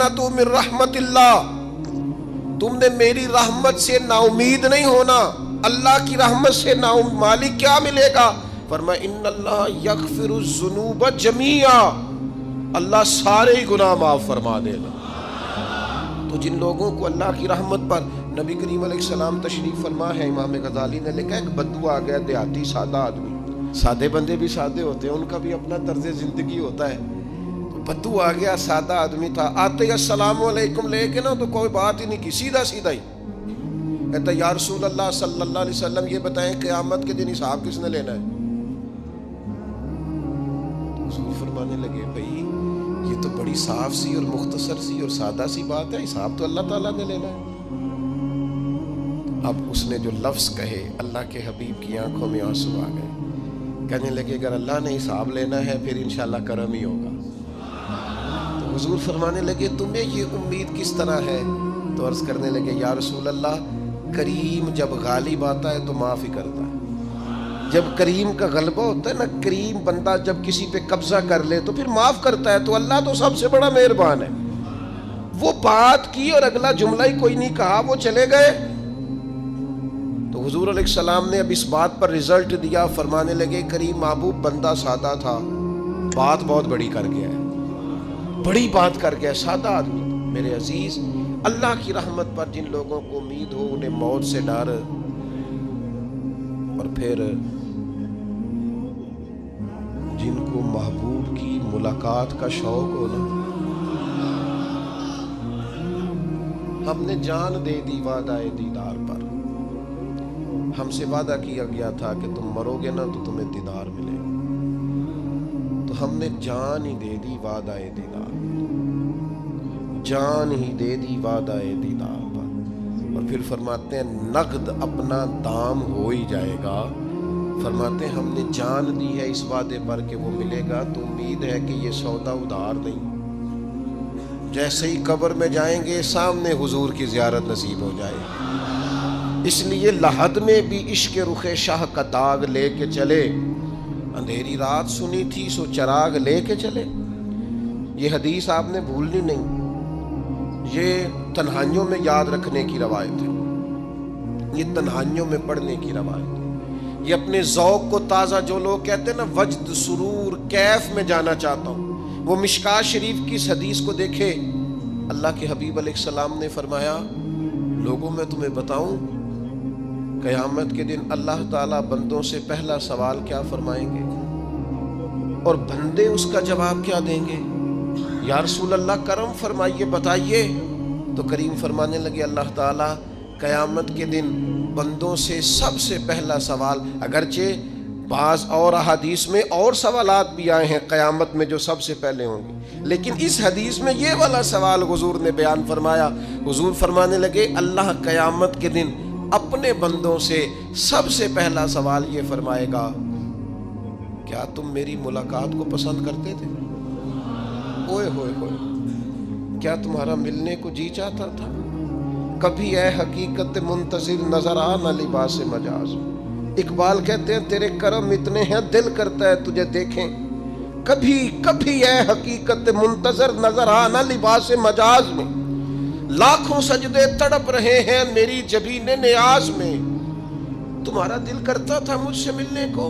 تقنطوا من رحمت اللہ، تم نے میری رحمت سے نا امید نہیں ہونا، اللہ کی رحمت سے نا مالک کیا ملے گا؟ فرمایا ان اللہ یغفر الذنوب جمیعا، اللہ سارے ہی گناہ معاف فرما دے گا۔ تو جن لوگوں کو اللہ کی رحمت پر نبی کریم علیہ السلام تشریف فرما ہے، امام غزالی نے لکھا ایک بدو آ گیا، دیہاتی سادہ آدمی، سادے بندے بھی سادے ہوتے ہیں، ان کا بھی اپنا طرز زندگی ہوتا ہے، تو بدو آ گیا، سادہ آدمی تھا، آتے ہی السلام علیکم لے کے نا تو کوئی بات ہی نہیں کی، سیدھا سیدھا ہی کہتا یا رسول اللہ صلی اللہ علیہ وسلم یہ بتائیں قیامت کے دن حساب کس نے لینا ہے؟ حضور فرمانے لگے بھائی یہ تو بڑی صاف سی اور مختصر سی اور سادہ سی بات ہے، حساب تو اللہ تعالیٰ نے لینا ہے۔ اب اس نے جو لفظ کہے اللہ کے حبیب کی آنکھوں میں آنسو آ گئے، کہنے لگے اگر اللہ نے حساب لینا ہے پھر انشاءاللہ کرم ہی ہوگا۔ تو حضور فرمانے لگے تمہیں یہ امید کس طرح ہے؟ تو عرض کرنے لگے یا رسول اللہ کریم جب غالب آتا ہے تو معاف ہی کرتا ہے، جب کریم کا غلبہ ہوتا ہے نا، کریم بندہ جب کسی پہ قبضہ کر لے تو پھر معاف کرتا ہے، تو اللہ تو سب سے بڑا مہربان ہے۔ وہ بات کی اور اگلا جملہ ہی کوئی نہیں کہا، وہ چلے گئے۔ تو حضور علیہ السلام نے اب اس بات پر رزلٹ دیا، فرمانے لگے کریم محبوب بندہ سادہ تھا، بات بہت بڑی کر گیا ہے، بڑی بات کر گیا، سادہ آدمی۔ میرے عزیز اللہ کی رحمت پر جن لوگوں کو امید ہو، انہیں موت سے ڈر اور پھر جن کو محبوب کی ملاقات کا شوق ہو نا، ہم نے جان دے دی وعدہ دیدار پر، ہم سے وعدہ کیا گیا تھا کہ تم مرو گے نا تو تمہیں دیدار ملے گا، تو ہم نے جان ہی دے دی وعدہ دیدار، جان ہی دے دی وعدہ دیدار پر۔ اور پھر فرماتے ہیں نقد اپنا دام ہو ہی جائے گا، فرماتے ہیں ہم نے جان دی ہے اس وعدے پر کہ وہ ملے گا، تو امید ہے کہ یہ سودا ادھار نہیں، جیسے ہی قبر میں جائیں گے سامنے حضور کی زیارت نصیب ہو جائے گی۔ اس لیے لحد میں بھی عشق رخ شاہ کا داغ لے کے چلے، اندھیری رات سنی تھی سو چراغ لے کے چلے۔ یہ حدیث آپ نے بھولنی نہیں، یہ تنہائیوں میں یاد رکھنے کی روایت ہے، یہ تنہائیوں میں پڑھنے کی روایت ہے۔ یہ اپنے ذوق کو تازہ، جو لوگ کہتے ہیں نا وجد سرور کیف میں جانا چاہتا ہوں، وہ مشکات شریف کی اس حدیث کو دیکھے۔ اللہ کے حبیب علیہ السلام نے فرمایا لوگوں میں تمہیں بتاؤں قیامت کے دن اللہ تعالیٰ بندوں سے پہلا سوال کیا فرمائیں گے اور بندے اس کا جواب کیا دیں گے؟ یا رسول اللہ کرم فرمائیے بتائیے۔ تو کریم فرمانے لگے اللہ تعالیٰ قیامت کے دن بندوں سے سب سے پہلا سوال، اگرچہ بعض اور احادیث میں اور سوالات بھی آئے ہیں قیامت میں جو سب سے پہلے ہوں گے، لیکن اس حدیث میں یہ والا سوال حضور نے بیان فرمایا۔ حضور فرمانے لگے اللہ قیامت کے دن اپنے بندوں سے سب سے پہلا سوال یہ فرمائے گا کیا تم میری ملاقات کو پسند کرتے تھے؟ اوئے ہوئے ہوئے، کیا تمہارا ملنے کو جی چاہتا تھا؟ کبھی اے حقیقت منتظر نظر آ نہ لباس مجاز۔ اقبال کہتے ہیں تیرے کرم اتنے ہیں دل کرتا ہے تجھے دیکھیں، کبھی کبھی اے حقیقت منتظر نظر آ نہ لباس مجاز میں، لاکھوں سجدے تڑپ رہے ہیں میری جبین نیاز میں، تمہارا دل کرتا تھا مجھ سے ملنے کو؟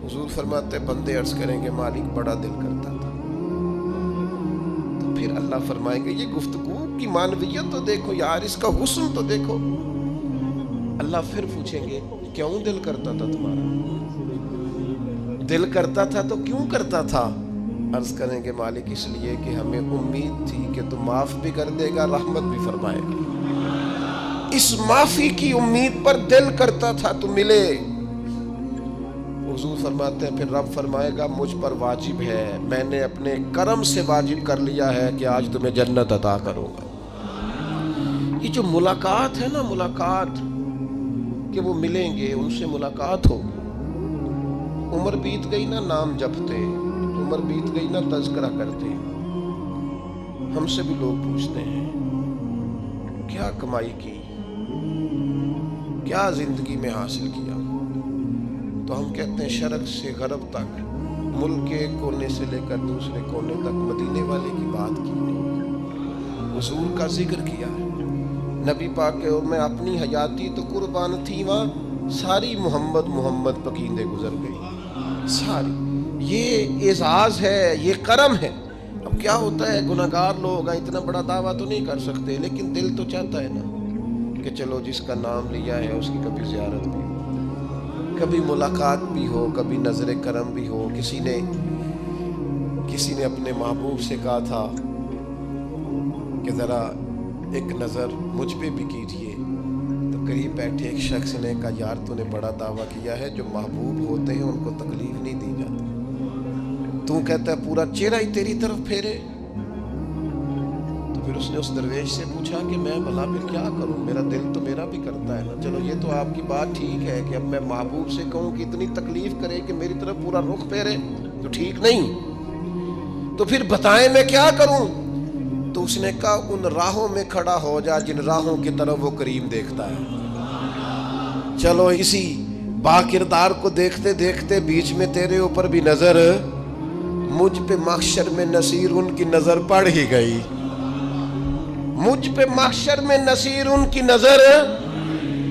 حضور فرماتے بندے عرض کریں گے مالک بڑا دل کرتا تھا۔ تو پھر اللہ فرمائیں گے یہ گفتگو کی معنویت تو دیکھو یار، اس کا حسن تو دیکھو۔ اللہ پھر پوچھیں گے کیوں دل کرتا تھا تمہارا؟ دل کرتا تھا تو کیوں کرتا تھا؟ عرض کریں گے مالک اس لیے کہ ہمیں امید تھی کہ تو معاف بھی کر دے گا، رحمت بھی فرمائے گا، اس معافی کی امید پر دل کرتا تھا تو ملے۔ حضور فرماتے ہیں پھر رب فرمائے گا مجھ پر واجب ہے، میں نے اپنے کرم سے واجب کر لیا ہے کہ آج تمہیں جنت عطا کروں گا۔ یہ جو ملاقات ہے نا، ملاقات کہ وہ ملیں گے، ان سے ملاقات ہو۔ عمر بیت گئی نا نام جپتے، عمر بیت گئی نا تذکرہ کرتے، ہم سے بھی لوگ پوچھتے ہیں کیا کمائی کی، کیا زندگی میں حاصل کیا، تو ہم کہتے ہیں شرق سے غرب تک، ملک کے کونے سے لے کر دوسرے کونے تک مدینے والے کی بات کی۔ حضور کا ذکر کیا ہے. نبی پاک کے میں اپنی حیاتی تو قربان تھی وہاں ساری محمد محمد پکیندے گزر گئی ساری. یہ اعزاز ہے، یہ کرم ہے. اب کیا ہوتا ہے گناہگار لوگ اتنا بڑا دعویٰ تو نہیں کر سکتے، لیکن دل تو چاہتا ہے نا کہ چلو جس کا نام لیا ہے اس کی کبھی زیارت بھی ہو، کبھی ملاقات بھی ہو، کبھی نظر کرم بھی ہو. کسی نے اپنے محبوب سے کہا تھا کہ ذرا ایک نظر مجھ پہ بھی کیجیے. تو قریب بیٹھے ایک شخص نے کہا یار تو نے بڑا دعویٰ کیا ہے، جو محبوب ہوتے ہیں ان کو تکلیف نہیں دی جاتی، تو کہتا ہے پورا چہرہ ہی تیری طرف پھیرے. تو پھر اس نے اس درویش سے پوچھا کہ میں بھلا پھر کیا کروں، میرا دل تو میرا بھی کرتا ہے نا. چلو یہ تو آپ کی بات ٹھیک ہے کہ اب میں محبوب سے کہوں کہ اتنی تکلیف کرے کہ میری طرف پورا رخ پھیرے تو ٹھیک نہیں، تو پھر بتائیں میں کیا کروں. تو اس نے کہا ان راہوں میں کھڑا ہو جا جن راہوں کی طرف وہ کریم دیکھتا ہے. چلو اسی با کردار کو دیکھتے دیکھتے بیچ میں تیرے اوپر بھی نظر، مجھ پہ محشر میں نصیر ان کی نظر پڑ ہی گئی. مجھ پہ محشر میں نصیر ان کی نظر،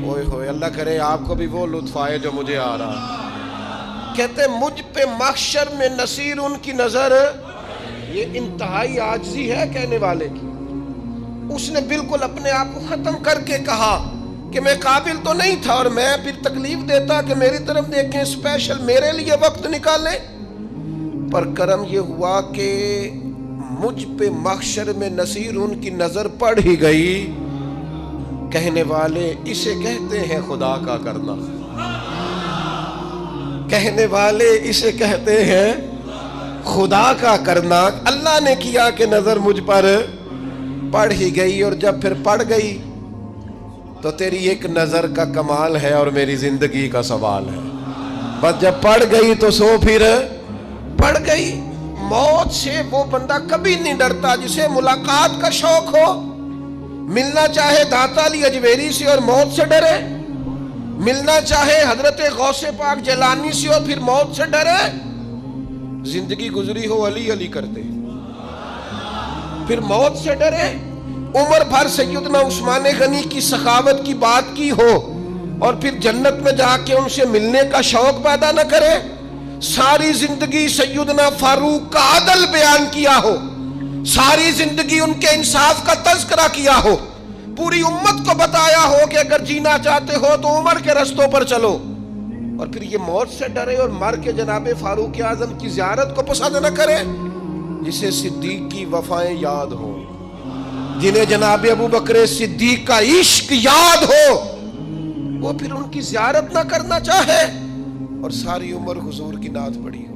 اوئے ہوئے اللہ کرے آپ کو بھی وہ لطف آئے جو مجھے آ رہا. کہتے مجھ پہ محشر میں نصیر ان کی نظر. یہ انتہائی عاجزی ہے کہنے والے کی. اس نے بالکل اپنے آپ کو ختم کر کے کہا کہ میں قابل تو نہیں تھا اور میں پھر تکلیف دیتا کہ میری طرف دیکھیں اسپیشل میرے لیے وقت نکالیں. پر کرم یہ ہوا کہ مجھ پہ محشر میں نصیر ان کی نظر پڑ ہی گئی. کہنے والے اسے کہتے ہیں خدا کا کرنا، کہنے والے اسے کہتے ہیں خدا کا کرنا. اللہ نے کیا کہ نظر مجھ پر پڑ ہی گئی، اور جب پھر پڑ گئی تو تیری ایک نظر کا کمال ہے اور میری زندگی کا سوال ہے. بس جب پڑ گئی تو سو پھر پڑ گئی. موت سے وہ بندہ کبھی نہیں ڈرتا جسے ملاقات کا شوق ہو. ملنا چاہے داتا علی اجویری سے اور موت سے ڈرے، ملنا چاہے حضرت غوث پاک جیلانی سے اور پھر موت سے ڈرے. زندگی گزری ہو علی علی کرتے پھر موت سے ڈرے. عمر بھر سیدنا عثمان غنی کی سخاوت کی بات کی ہو اور پھر جنت میں جا کے ان سے ملنے کا شوق پیدا نہ کرے. ساری زندگی سیدنا فاروق کا عدل بیان کیا ہو، ساری زندگی ان کے انصاف کا تذکرہ کیا ہو، پوری امت کو بتایا ہو کہ اگر جینا چاہتے ہو تو عمر کے رستوں پر چلو، اور پھر یہ موت سے ڈرے اور مر کے جناب فاروق اعظم کی زیارت کو پسند نہ کرے. جسے صدیق کی وفائیں یاد ہو، جنہیں جناب ابو بکر صدیق کا عشق یاد ہو، وہ پھر ان کی زیارت نہ کرنا چاہے اور ساری عمر حضور کی نعت پڑھی ہو.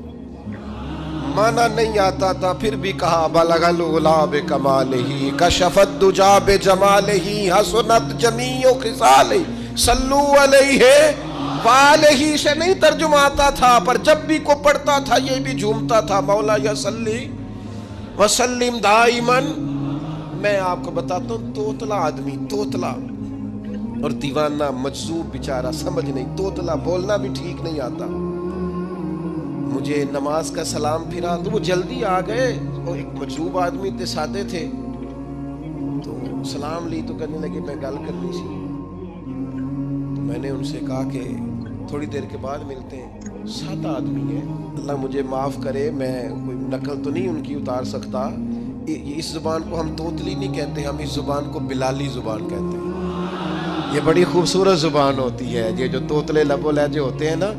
مانا نہیں آتا تھا پھر بھی کہا بلغ العلا بکمالہ کشف الدجا بجمالہ حسنت جمیع خصالہ صلو علیہ والہ. سے نہیں ترجمہ آتا تھا پر جب بھی کو پڑھتا تھا یہ بھی جھومتا تھا مولا یا صلی وسلم دائما. میں آپ کو بتاتا ہوں توتلا آدمی، توتلا اور دیوانہ مجذوب بیچارہ، سمجھ نہیں، توتلا بولنا بھی ٹھیک نہیں آتا. مجھے نماز کا سلام پھرا تو وہ جلدی آ گئے، وہ ایک مجذوب آدمی تھے، سادے تھے، تو سلام لی تو کہنے لگے میں گل کرنی سی. تو میں نے ان سے کہا کہ تھوڑی دیر کے بعد ملتے ہیں. سادہ آدمی ہے، اللہ مجھے معاف کرے، میں کوئی نقل تو نہیں ان کی اتار سکتا. اس زبان کو ہم توتلی نہیں کہتے، ہم اس زبان کو بلالی زبان کہتے ہیں. یہ بڑی خوبصورت زبان ہوتی ہے. یہ جو توتلے لب و لہجے ہوتے ہیں نا،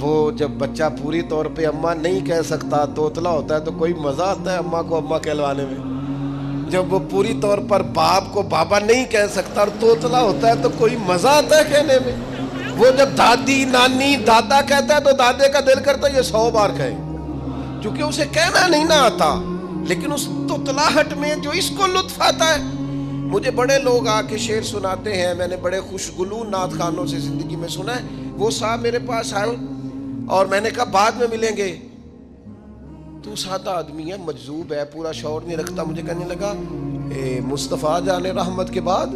وہ جب بچہ پوری طور پہ اماں نہیں کہہ سکتا، توتلا ہوتا ہے تو کوئی مزہ آتا ہے اماں کو اماں کہلوانے میں. جب وہ پوری طور پر باپ کو بابا نہیں کہہ سکتا اور توتلا ہوتا ہے تو کوئی مزہ آتا ہے کہنے میں. وہ جب دادی نانی دادا کہتا ہے تو دادے کا دل کرتا ہے یہ 100 بار کہے، چونکہ اسے کہنا نہیں نہ آتا. لیکن اس توتلاہٹ میں جو اس کو لطف آتا ہے. مجھے بڑے لوگ آ کے شعر سناتے ہیں، میں نے بڑے خوشگلو نعت خانوں سے زندگی میں سنا ہے. وہ صاحب میرے پاس آئے اور میں نے کہا بعد میں ملیں گے. تو سادہ آدمی ہے، مجذوب ہے، پورا شعور نہیں رکھتا. مجھے کہنے لگا مصطفیٰ جان رحمت کے بعد،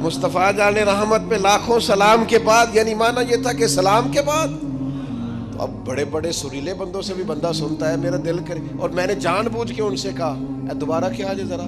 مصطفیٰ جان رحمت پہ لاکھوں سلام کے بعد، یعنی معنی یہ تھا کہ سلام کے بعد. تو اب بڑے بڑے سریلے بندوں سے بھی بندہ سنتا ہے، میرا دل کرے. اور میں نے جان بوجھ کے ان سے کہا دوبارہ کیا جائے ذرا.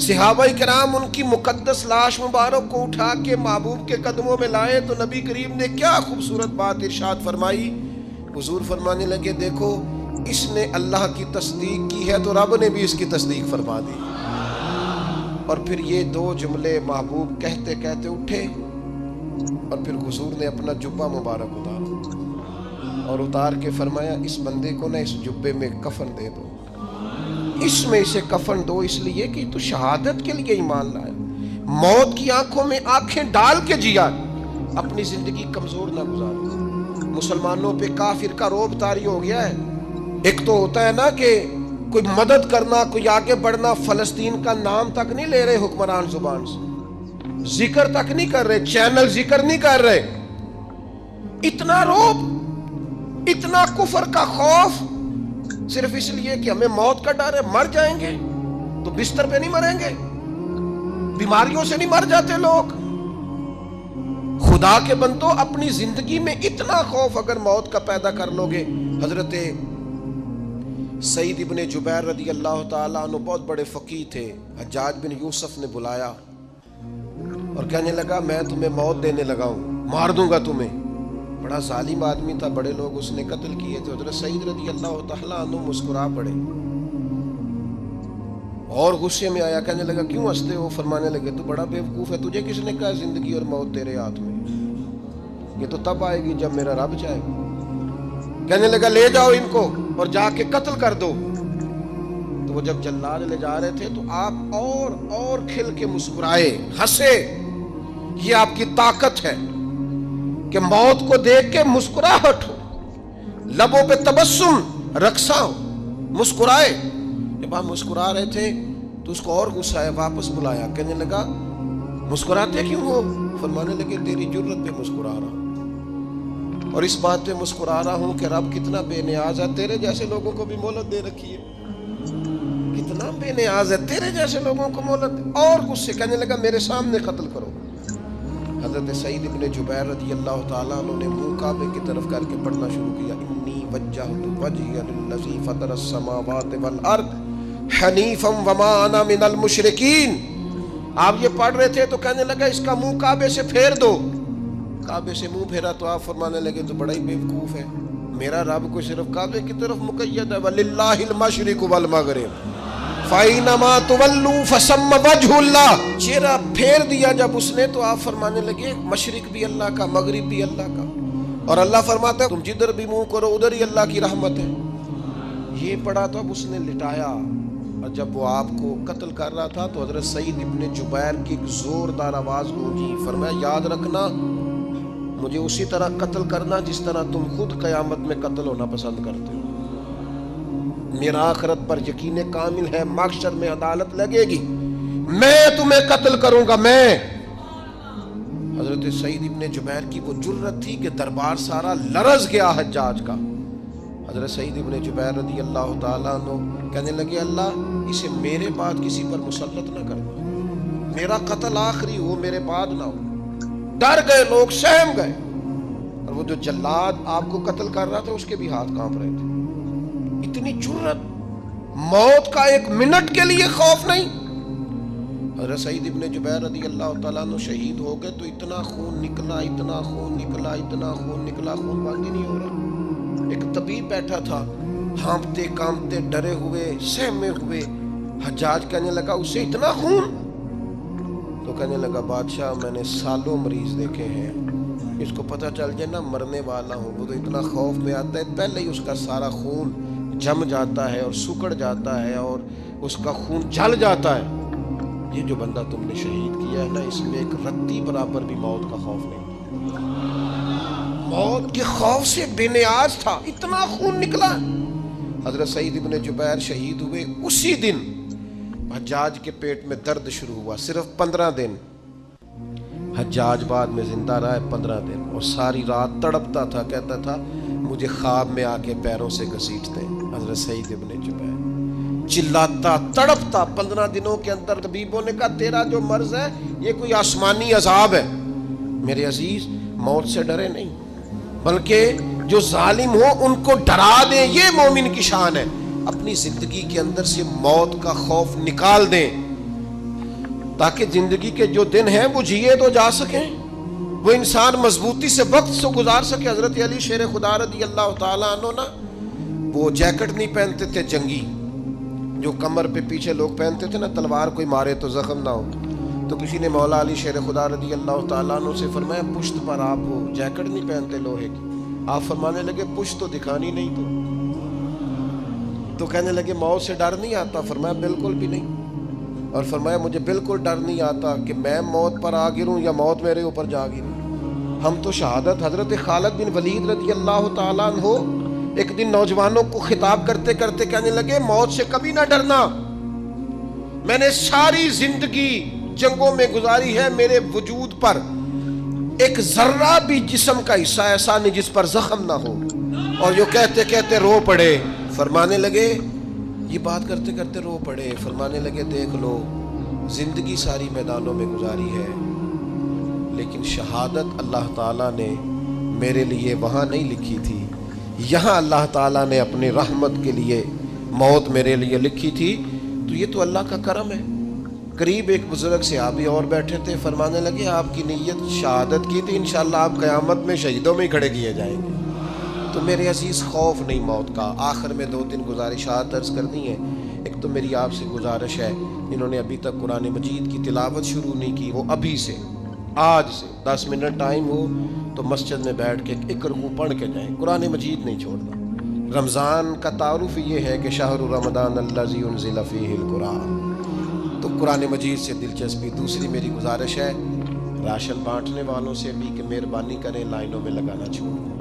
صحابہ کرام ان کی مقدس لاش مبارک کو اٹھا کے محبوب کے قدموں میں لائے تو نبی کریم نے کیا خوبصورت بات ارشاد فرمائی. حضور فرمانے لگے دیکھو اس نے اللہ کی تصدیق کی ہے تو رب نے بھی اس کی تصدیق فرما دی. اور پھر یہ دو جملے محبوب کہتے کہتے اٹھے اور پھر حضور نے اپنا جبہ مبارک اتارا اور اتار کے فرمایا اس بندے کو نہ اس جبے میں کفن دے دو, اس میں اسے کفن دو, اس لیے کہ تو شہادت کے لیے ایمان لایا, موت کی آنکھوں میں آنکھیں ڈال کے جیا, اپنی زندگی کمزور نہ گزارو. مسلمانوں پہ کافر کا رعب طاری ہو گیا ہے. ایک تو ہوتا ہے نا کہ کوئی مدد کرنا, کوئی آگے بڑھنا, فلسطین کا نام تک نہیں لے رہے حکمران زبان سے, ذکر تک نہیں کر رہے, چینل ذکر نہیں کر رہے. اتنا رعب, اتنا کفر کا خوف, صرف اس لیے کہ ہمیں موت کا ڈر ہے. مر جائیں گے تو بستر پہ نہیں مریں گے, بیماریوں سے نہیں مر جاتے لوگ. خدا کے بندو اپنی زندگی میں اتنا خوف اگر موت کا پیدا کر لو گے. حضرت سعید ابن جبیر رضی اللہ تعالیٰ عنہ بہت بڑے فقیہ تھے. حجاج بن یوسف نے بلایا اور کہنے لگا میں تمہیں موت دینے لگا ہوں, مار دوں گا تمہیں. بڑا ظالم آدمی تھا, بڑے لوگ اس نے قتل کیے تھے. حضرت سعید رضی اللہ تعالیٰ عنہ مسکرا پڑے اور غصے میں آیا, کہنے لگا کیوں ہنستے ہو؟ فرمانے لگے تو بڑا بیوقوف ہے, تجھے کس نے کہا زندگی اور موت تیرے ہاتھ میں, یہ تو تب آئے گی جب میرا رب چاہے گا. کہنے لگا لے جاؤ ان کو اور جا کے قتل کر دو. تو وہ جب جلاد لے جا رہے تھے تو آپ اور کھل کے مسکرائے, ہنسے. یہ آپ کی طاقت ہے کہ موت کو دیکھ کے مسکراہٹ ہو, لبوں پہ تبسم رقصہ ہو, مسکرائے. جب آپ مسکرا رہے تھے تو اس کو اور غصہ آیا, واپس بلایا. کہنے لگا مسکراتے کیوں ہو؟ فرمانے لگے تیری جرت پہ مسکرا رہا ہوں اور اس بات پہ مسکرا رہا ہوں کہ رب کتنا بے نیاز ہے, تیرے جیسے لوگوں کو بھی مہلت دے رکھی ہے. کتنا بے نیاز ہے, تیرے جیسے لوگوں کو مہلت. اور غصے, کہنے لگا میرے سامنے قتل کرو. حضرت سعید ابن جبیر رضی اللہ تعالیٰ عنہ نے منہ کعبے کی طرف کر کے پڑھنا شروع کیا, انی وجہت وجہی للذی فطر السماوات والارض حنیفا وما انا من المشرکین. آپ یہ پڑھ رہے تھے تو کہنے لگا اس کا منہ کعبے سے پھیر دو. کعبے سے منہ پھیرا تو آپ فرمانے لگے تو بڑا ہی بیوقوف ہے, میرا رب کو صرف کعبے کی طرف مقید ہے, وَلِلَّهِ الْمَشْرِقُ وَالْمَغْرِبُ فَأَيْنَمَا تُوَلُّوا فَثَمَّ وَجْهُ اللَّهِ. چہرہ پھیر دیا جب اس نے تو آپ فرمانے لگے مشرق بھی اللہ کا, مغرب بھی اللہ کا. اور اللہ فرماتا ہے تم جدھر بھی منہ کرو ادھر ہی اللہ کی رحمت ہے. یہ پڑھا تو اب اس نے لٹایا, اور جب وہ آپ کو قتل کر رہا تھا تو حضرت سعید ابن جبیر کی ایک زوردار آواز گونجی. فرمایا یاد رکھنا مجھے اسی طرح قتل کرنا جس طرح تم خود قیامت میں قتل ہونا پسند کرتے ہو. میرا آخرت پر یقین کامل ہے, محشر میں عدالت لگے گی, میں تمہیں قتل کروں گا میں. حضرت سعید ابن جبیر کی وہ جرت تھی کہ دربار سارا لرز گیا حجاج کا. حضرت سعید ابن جبیر رضی اللہ تعالیٰ عنہ کہنے لگے اللہ اسے میرے بعد کسی پر مسلط نہ کرنا, میرا قتل آخری ہو, میرے بعد نہ ہو. ڈر گئے لوگ, سہم گئے. اور وہ جو جلاد آپ کو قتل کر رہا تھا اس کے بھی ہاتھ کانپ رہے تھے. اتنی جرت, موت کا ایک منٹ کے لیے خوف نہیں. حضرت سعید ابن جبیر رضی اللہ تعالیٰ عنہ شہید ہو گئے تو اتنا خون نکلا, اتنا خون نکلا, اتنا خون نکلا, خون بند ہی نہیں ہو رہا. ایک طبیب بیٹھا تھا, ہانپتے کانپتے ڈرے ہوئے سہمے ہوئے. حجاج کہنے لگا اسے اتنا خون؟ تو کہنے لگا بادشاہ میں نے سالوں مریض دیکھے ہیں, اس کو پتہ چل جائے نا مرنے والا ہوں وہ تو اتنا خوف میں آتا ہے, پہلے ہی اس کا سارا خون جم جاتا ہے اور سکڑ جاتا ہے اور اس کا خون جل جاتا ہے. یہ جو بندہ تم نے شہید کیا ہے نا اس میں ایک رتی برابر بھی موت کا خوف نہیں, موت کے خوف سے بے نیاز تھا, اتنا خون نکلا. حضرت سعید ابن جبیر شہید ہوئے اسی دن حجاج کے پیٹ میں درد شروع ہوا. صرف 15 دن حجاج بعد میں زندہ رہا ہے, 15 دن, اور ساری رات تڑپتا تھا, کہتا تھا مجھے خواب میں آ کے پیروں سے گھسیٹتے. حضرت سعید ابن جبیر چلاتا تڑپتا 15 دنوں کے اندر. طبیبوں نے کہا تیرا جو مرض ہے یہ کوئی آسمانی عذاب ہے. میرے عزیز موت سے ڈرے نہیں بلکہ جو ظالم ہو ان کو ڈرا دیں, یہ مومن کی شان ہے. اپنی زندگی کے اندر سے موت کا خوف نکال دیں. تاکہ زندگی کے جو دن ہیں وہ جیے تو جا سکیں, وہ انسان مضبوطی سے وقت سے گزار سکے. حضرت علی شیر خدا رضی اللہ تعالیٰ عنہ نا وہ جیکٹ نہیں پہنتے تھے جنگی, جو کمر پہ پیچھے لوگ پہنتے تھے نا, تلوار کوئی مارے تو زخم نہ ہو. تو کسی نے مولا علی شیر خدا رضی اللہ تعالیٰ عنہ سے فرمایا پشت پر آپ وہ جیکٹ نہیں پہنتے لوہے کی. آپ فرمانے لگے پشت تو دکھانی نہیں. تو کہنے لگے موت سے ڈر نہیں آتا؟ فرمایا بالکل بھی نہیں. اور فرمایا مجھے بالکل ڈر نہیں آتا کہ میں موت پر آ گروں یا موت میرے اوپر جا گرے. ہم تو شہادت حضرت خالد بن ولید رضی اللہ تعالیٰ عنہ ایک دن نوجوانوں کو خطاب کرتے کرتے کہنے لگے موت سے کبھی نہ ڈرنا, میں نے ساری زندگی جنگوں میں گزاری ہے, میرے وجود پر ایک ذرہ بھی جسم کا حصہ ایسا نہیں جس پر زخم نہ ہو. اور جو کہتے کہتے رو پڑے. فرمانے لگے یہ بات کرتے کرتے رو پڑے. فرمانے لگے دیکھ لو زندگی ساری میدانوں میں گزاری ہے, لیکن شہادت اللہ تعالیٰ نے میرے لیے وہاں نہیں لکھی تھی, یہاں اللہ تعالیٰ نے اپنی رحمت کے لیے موت میرے لیے لکھی تھی. تو یہ تو اللہ کا کرم ہے. قریب ایک بزرگ صحابی اور بیٹھے تھے, فرمانے لگے آپ کی نیت شہادت کی تھی, انشاءاللہ آپ قیامت میں شہیدوں میں ہی کھڑے کیے جائیں گے. تو میرے عزیز خوف نہیں موت کا. آخر میں 2-3 گزارشات عرض کرنی ہے. ایک تو میری آپ سے گزارش ہے, انہوں نے ابھی تک قرآن مجید کی تلاوت شروع نہیں کی, وہ ابھی سے آج سے 10 منٹ ٹائم ہو تو مسجد میں بیٹھ کے ایک رکوع پڑھ کے جائیں. قرآن مجید نہیں چھوڑنا. رمضان کا تعارف یہ ہے کہ شہر رمضان الذی انزل فیہ القرآن, تو قرآن مجید سے دلچسپی. دوسری میری گزارش ہے راشن بانٹنے والوں سے بھی کہ مہربانی کریں لائنوں میں لگانا چھوڑیں,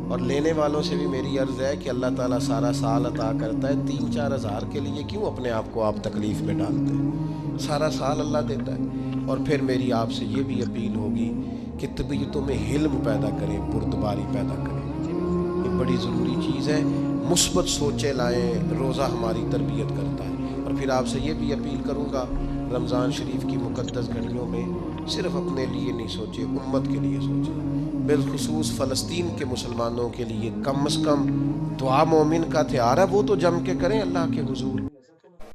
اور لینے والوں سے بھی میری عرض ہے کہ اللہ تعالیٰ سارا سال عطا کرتا ہے, 3-4 ہزار کے لیے کیوں اپنے آپ کو آپ تکلیف میں ڈالتے ہیں؟ سارا سال اللہ دیتا ہے. اور پھر میری آپ سے یہ بھی اپیل ہوگی کہ طبیعتوں میں حلم پیدا کریں, بردباری پیدا کریں. یہ بڑی ضروری چیز ہے. مثبت سوچیں لائیں, روزہ ہماری تربیت کرتا ہے. اور پھر آپ سے یہ بھی اپیل کروں گا رمضان شریف کی مقدس گھڑیوں میں صرف اپنے لیے نہیں سوچے, امت کے لیے سوچیں. بالخصوص فلسطین کے مسلمانوں کے لیے کم از کم دعا مومن کا ہتھیار ہے, وہ تو جم کے کریں اللہ کے حضور.